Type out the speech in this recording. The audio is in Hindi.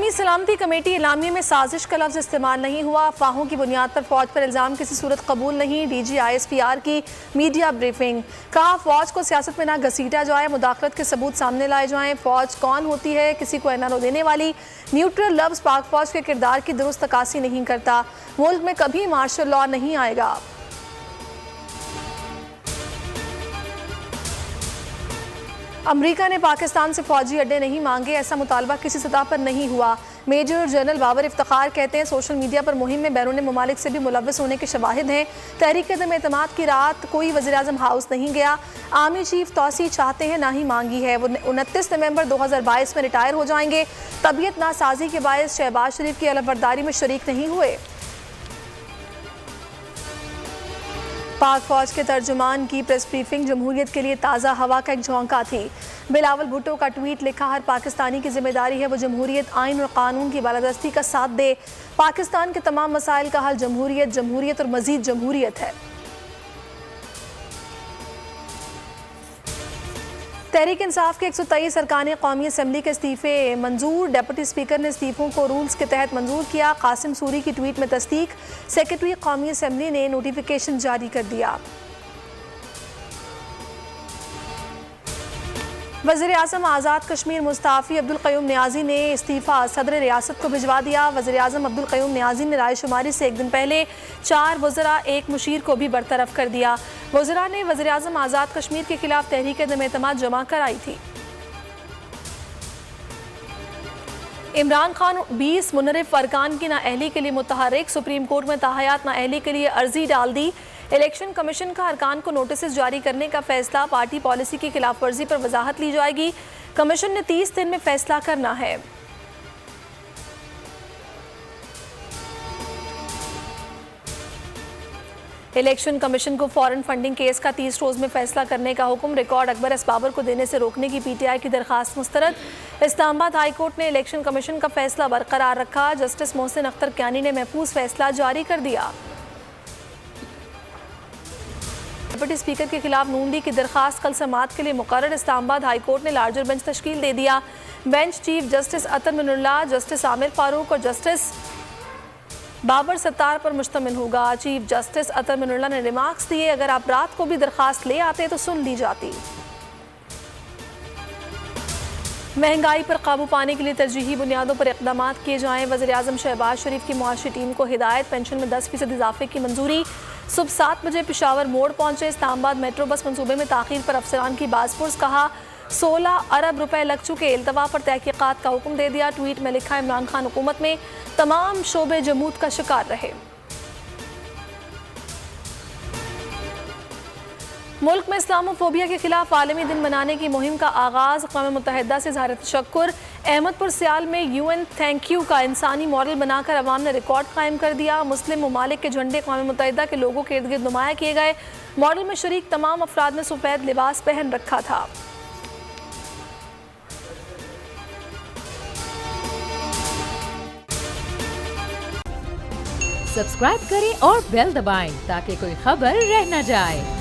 कौमी सलामती कमेटी इलामिये में साजिश का लफ्ज़ इस्तेमाल नहीं हुआ। अफवाहों की बुनियाद पर फौज पर इल्ज़ाम किसी सूरत कबूल नहीं। DG ISPR की मीडिया ब्रीफिंग, कहा फौज को सियासत में ना घसीटा जाए, मुदाखलत के सबूत सामने लाए जाएं। फौज कौन होती है, किसी को NRO देने वाली। न्यूट्रल लफ्ज़ पाक फौज के किरदार की दुरुस्त तकासी नहीं करता। मुल्क में कभी मार्शल लॉ नहीं आएगा। अमरीका ने पाकिस्तान से फौजी अड्डे नहीं मांगे, ऐसा मुतालबा किसी सतह पर नहीं हुआ। मेजर जनरल बाबर इफ्तिखार कहते हैं सोशल मीडिया पर मुहिम में बैरून ममालिक से भी मुलव्वस होने के शवाहिद हैं। तहरीक-ए-एतमाद की रात कोई वज़ीर-ए-आज़म हाउस नहीं गया। आर्मी चीफ तौसी चाहते हैं, ना ही मांगी है। वो 29 नवंबर 2022 में रिटायर हो जाएंगे। तबीयत नासाजी के बायस शहबाज शरीफ की अलफबरदारी में शरीक नहीं हुए। पाक फौज के तर्जुमान की प्रेस ब्रीफिंग जमहूरियत के लिए ताज़ा हवा का एक झोंका थी। बिलावल भुट्टो का ट्वीट लिखा, हर पाकिस्तानी की जिम्मेदारी है वो जमहूरियत, आइन और कानून की बालादस्ती का साथ दे। पाकिस्तान के तमाम मसाइल का हल जमहूरियत, जमहूरियत और मजीद जमहूरियत है। तहरीक इंसाफ के 123 अरकान कौमी असम्बली के इस्तीफ़े मंजूर। डिप्टी स्पीकर ने इस्तीफ़ों को रूल्स के तहत मंजूर किया। कासिम सूरी की ट्वीट में तस्दीक। सेक्रेटरी कौमी असम्बली ने नोटिफिकेशन जारी कर दिया। वज़ीर-ए-आज़म आज़ाद कश्मीर मुस्ताफ़ी अब्दुल क़य्यूम नियाज़ी ने इस्तीफ़ा सदर रियासत को भिजवा दिया। वज़ीर-ए-आज़म अब्दुल क़य्यूम नियाज़ी ने रायशुमारी से एक दिन पहले 4 वज़रा, 1 मुशीर को भी बरतरफ कर दिया। वज़रा ने वज़ीर-ए-आज़म आज़ाद कश्मीर के खिलाफ तहरीक-ए-एतमाद जमा कराई थी। इमरान खान 20 मुनरिफ अरकान की नाअहली के लिए मुतहर्रिक। सुप्रीम कोर्ट में ताहयात नाअहली के लिए अर्जी डाल दी। इलेक्शन कमीशन का अरकान को नोटिस जारी करने का फैसला। पार्टी पॉलिसी की खिलाफ वर्जी पर वजाहत ली जाएगी। कमीशन ने 30 दिन में फैसला करना है। इलेक्शन कमीशन को फॉरेन फंडिंग केस का 30 रोज में फैसला करने का हुक्म। रिकॉर्ड अकबर एस बाबर को देने से रोकने की PTI की दरखास्त मुस्तरद। इस्लामाबाद हाई कोर्ट ने इलेक्शन कमीशन का फैसला बरकरार रखा। जस्टिस मोहसिन अख्तर क्यानी ने महफूज फैसला जारी कर दिया। डिप्टी स्पीकर के खिलाफ नून लीग की दरखास्त कल समाअत के लिए मुकर्रर। इस्लामाबाद हाई कोर्ट ने लार्जर बेंच तश्कील दे दिया। बेंच चीफ जस्टिस अतर मिनुल्लाह, जस्टिस आमिर फारूक और जस्टिस बाबर सत्तार पर मुश्तमिल होगा। चीफ जस्टिस अतर मिनुल्लाह ने रिमार्क्स दिए, अगर आप रात को भी दरखास्त ले आते तो सुन ली जाती। महंगाई पर काबू पाने के लिए तरजीही बुनियादों पर इक़दामात किए जाएं। वज़ीर-ए-आज़म शहबाज शरीफ की मुआशी टीम को हिदायत। पेंशन में 10% इजाफे की मंजूरी। सुबह 7 बजे पेशावर मोड़ पहुंचे। इस्लामाबाद मेट्रो बस मंसूबे में ताख़ीर पर अफसरान की बाज़पुरस। कहा 16 अरब रुपए लग चुके, इल्तवा पर तहकीकात का हुक्म दे दिया। ट्वीट में लिखा, इमरान खान हुकूमत में तमाम शोबे जमूत का शिकार रहे। मुल्क में इस्लामोफोबिया के खिलाफ आलमी दिन मनाने की मुहिम का आगाज़। अक़वाम मुत्तहिदा से इज़हार तशक्कुर। अहमदपुर सियाल में UN थैंक यू का इंसानी मॉडल बनाकर अवाम ने रिकॉर्ड कायम कर दिया। मुस्लिम ममालिक के झंडे अक़वाम मुत्तहिदा के लोगों के इर्द गिर्द नुमाया किए गए। मॉडल में शरीक तमाम अफराद ने सफ़ेद लिबास पहन रखा था। सब्सक्राइब करें और बेल दबाएं ताकि कोई खबर रह न जाए।